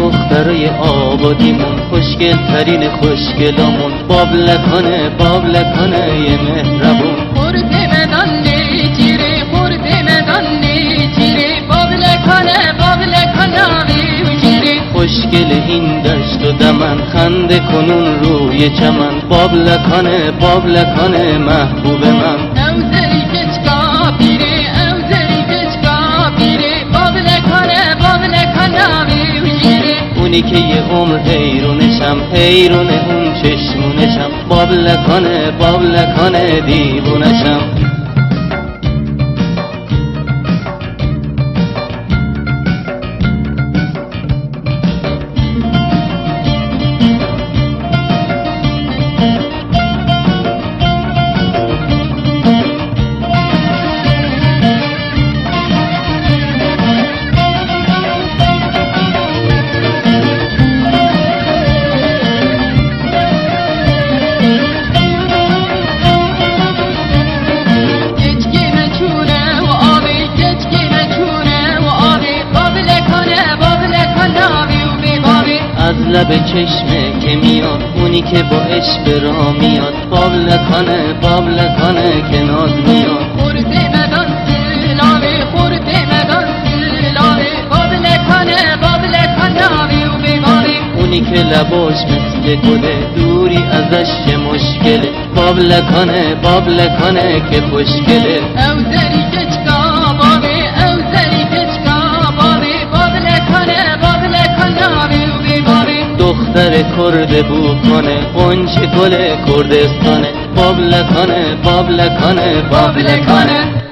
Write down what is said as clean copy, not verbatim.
دخترای آبادیمون، خوشگل ترین خوشگلامون، بابلکانه بابلکانه یه مهربون. خورده مدان نیتیره خورده مدان نیتیره، بابلکانه بابلکانه ویجیره. خوشگل این دشت و دمن، خنده کنون روی چمن، بابلکانه بابلکانه محبوب من. اوزری کچکا پیره اوزری کچکا پیره، بابلکانه بابلکانه ویجیره. اونی که یه عمر حیرونشم، حیرون اون چشمونشم، بابلکانه بابلکانه دیوونشم. از لب چشمه که میاد اونی که با عشق را میاد، بابلکانه بابلکانه که ناز میاد. خورده مدان سلاوه خورده مدان سلاوه، بابلکانه بابلکانه و بیباره. اونی که لباش مثل گله، دوری ازش چه مشکله، بابلکانه بابلکانه که خوشگله. اوزری کچکا بابه اوزری کچکا بابه، بابلکانه بابلکانه و بیباره. دختر کرد بوکانه، قنچه گل کردستانه، بابلکانه بابلکانه بابلکانه.